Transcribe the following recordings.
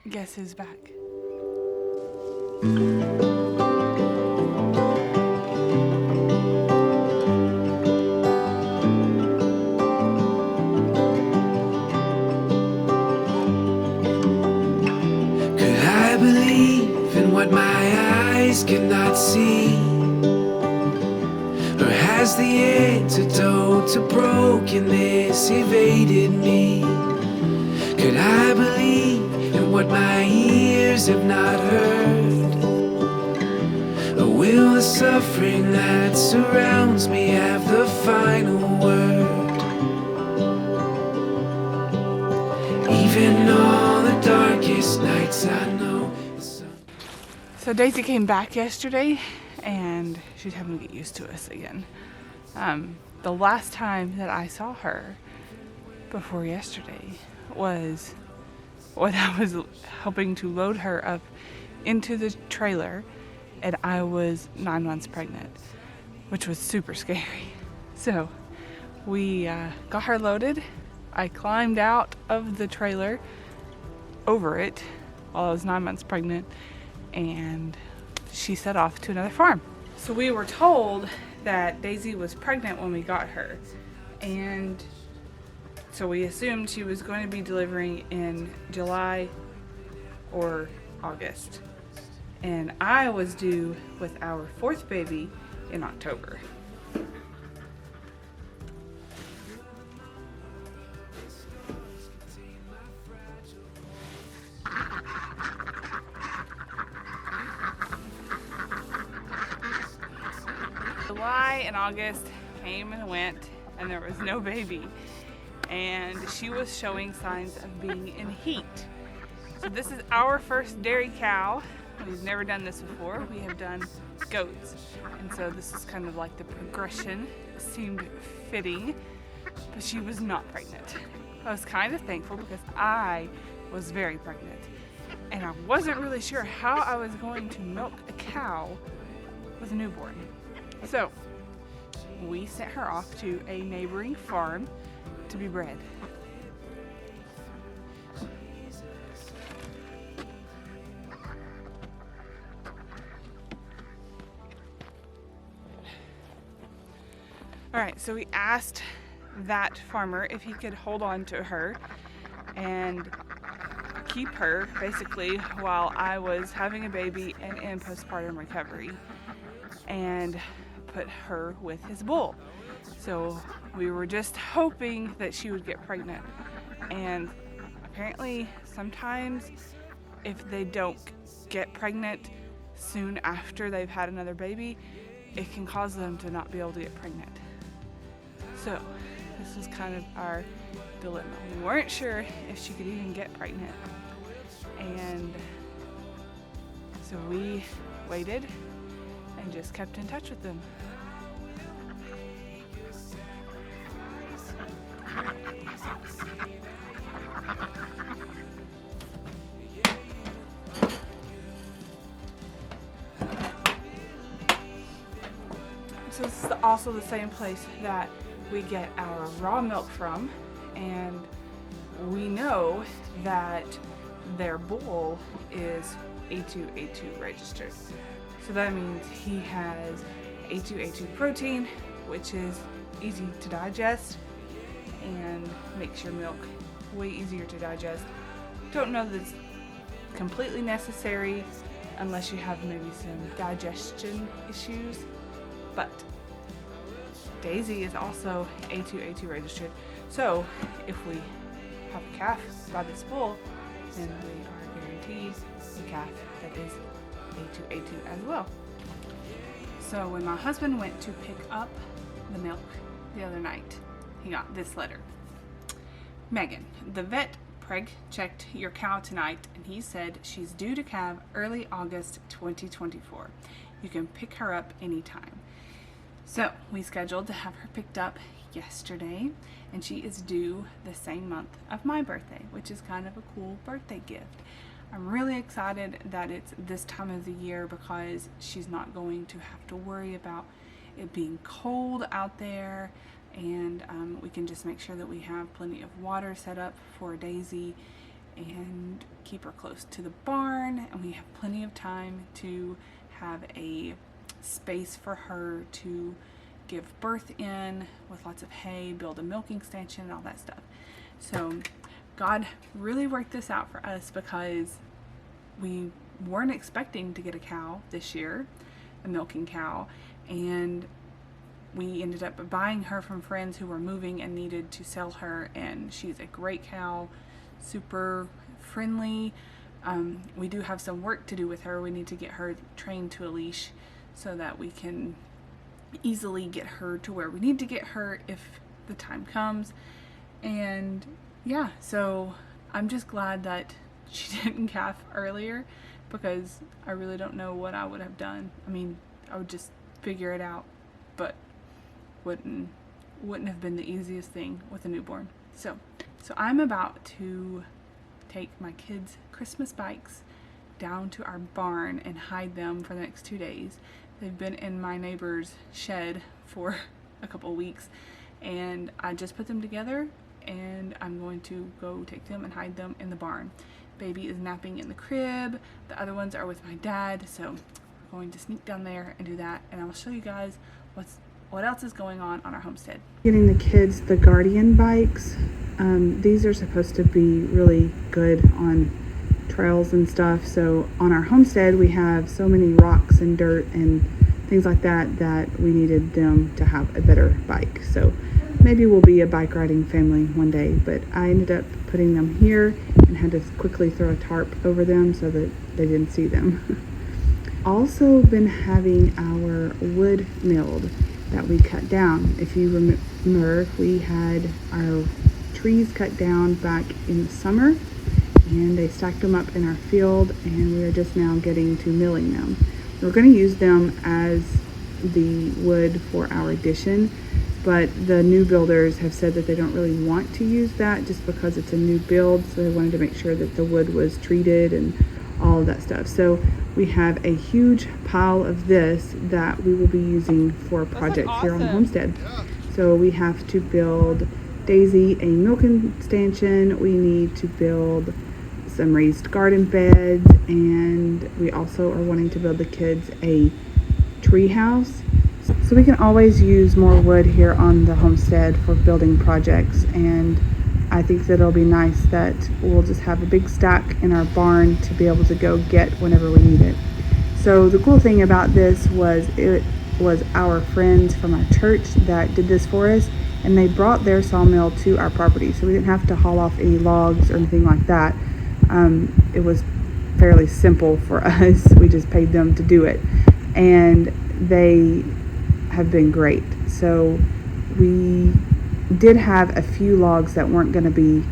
Guess who's back? Could I believe in what my eyes cannot see? Or has the antidote to brokenness evaded me? Could I believe in what my ears have not heard? Or will the suffering that surrounds me have the final word? Even on the darkest nights I know the sun. So Daisy came back yesterday and she's having to get used to us again. The last time that I saw her before yesterday was when I was helping to load her up into the trailer and I was 9 months pregnant, which was super scary. So we got her loaded. I climbed out of the trailer over it while I was 9 months pregnant, and she set off to another farm. So we were told that Daisy was pregnant when we got her, and so we assumed she was going to be delivering in July or August. And I was due with our 4th baby in October. July and August came and went, and there was no baby. And she was showing signs of being in heat. So this is our first dairy cow. We've never done this before. We have done goats. And so this is kind of like the progression. It seemed fitting, but she was not pregnant. I was kind of thankful because I was very pregnant. And I wasn't really sure how I was going to milk a cow with a newborn. So we sent her off to a neighboring farm to be bred. All right, so we asked that farmer if he could hold on to her and keep her basically while I was having a baby and in postpartum recovery, and put her with his bull. So we were just hoping that she would get pregnant. And apparently sometimes if they don't get pregnant soon after they've had another baby, it can cause them to not be able to get pregnant. So this was kind of our dilemma. We weren't sure if she could even get pregnant. And so we waited and just kept in touch with them. So this is also the same place that we get our raw milk from, and we know that their bull is A2A2 registered. So that means he has A2A2 protein, which is easy to digest and makes your milk way easier to digest. Don't know that it's completely necessary unless you have maybe some digestion issues, but Daisy is also A2A2 registered. So if we have a calf by this bull, then we are guaranteed a calf that is A2A2 as well. So when my husband went to pick up the milk the other night, he got this letter. Megan, the vet preg checked your cow tonight and he said she's due to calve early August 2024. You can pick her up anytime. So we scheduled to have her picked up yesterday, and she is due the same month of my birthday, which is kind of a cool birthday gift. I'm really excited that it's this time of the year because she's not going to have to worry about it being cold out there, and we can just make sure that we have plenty of water set up for Daisy and keep her close to the barn, and we have plenty of time to have a space for her to give birth in with lots of hay, build a milking station, and all that stuff. So God really worked this out for us because we weren't expecting to get a cow this year, a milking cow, and we ended up buying her from friends who were moving and needed to sell her, and she's a great cow, super friendly. We do have some work to do with her. We need to get her trained to a leash so that we can easily get her to where we need to get her if the time comes. And yeah, so I'm just glad that she didn't calf earlier, because I really don't know what I would have done. I mean, I would just figure it out, but wouldn't have been the easiest thing with a newborn. So I'm about to take my kids' Christmas bikes down to our barn and hide them for the next 2 days. They've been in my neighbor's shed for a couple of weeks, and I just put them together, and I'm going to go take them and hide them in the barn. Baby is napping in the crib. The other ones are with my dad, so we're going to sneak down there and do that, and I'll show you guys what else is going on our homestead. Getting the kids the Guardian bikes. These are supposed to be really good on trails and stuff. So on our homestead we have so many rocks and dirt and things like that that we needed them to have a better bike. So maybe we'll be a bike riding family one day, but I ended up putting them here and had to quickly throw a tarp over them so that they didn't see them. Also been having our wood milled that we cut down. If you remember, we had our trees cut down back in the summer, and they stacked them up in our field, and we are just now getting to milling them. We're going to use them as the wood for our addition, but the new builders have said that they don't really want to use that just because it's a new build, so they wanted to make sure that the wood was treated and all of that stuff. So we have a huge pile of this that we will be using for a project here on the homestead. So we have to build Daisy a milking stanchion, we need to build some raised garden beds, and we also are wanting to build the kids a tree house. So we can always use more wood here on the homestead for building projects, and I think that it'll be nice that we'll just have a big stack in our barn to be able to go get whenever we need it. So the cool thing about this was it was our friends from our church that did this for us, and they brought their sawmill to our property, so we didn't have to haul off any logs or anything like that. It was fairly simple for us. We just paid them to do it, and they have been great. So we did have a few logs that weren't going to be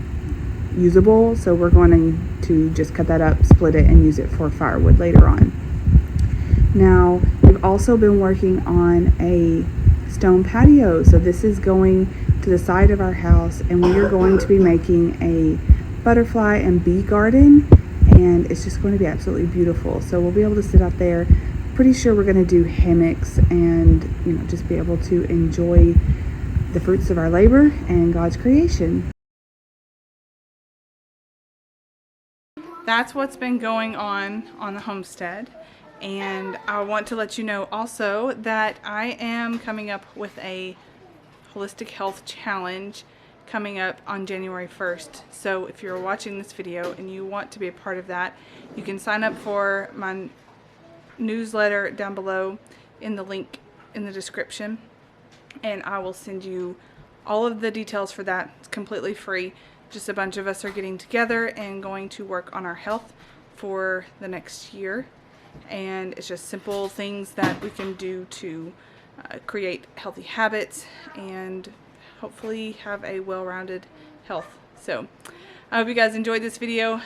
usable, so we're going to just cut that up, split it, and use it for firewood later on. Now, we've also been working on a stone patio. So this is going to the side of our house, and we are going to be making a butterfly and bee garden, and it's just going to be absolutely beautiful. So we'll be able to sit out there. Pretty sure we're going to do hammocks and, just be able to enjoy the fruits of our labor and God's creation. That's what's been going on the homestead. And I want to let you know also that I am coming up with a holistic health challenge coming up on January 1st. So if you're watching this video and you want to be a part of that, you can sign up for my newsletter down below in the link in the description, and I will send you all of the details for that. It's completely free. Just a bunch of us are getting together and going to work on our health for the next year, and it's just simple things that we can do to create healthy habits and hopefully have a well-rounded health. So I hope you guys enjoyed this video.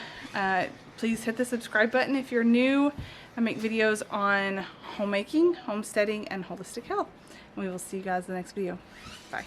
Please hit the subscribe button if you're new. I make videos on homemaking, homesteading, and holistic health. And we will see you guys in the next video. Bye.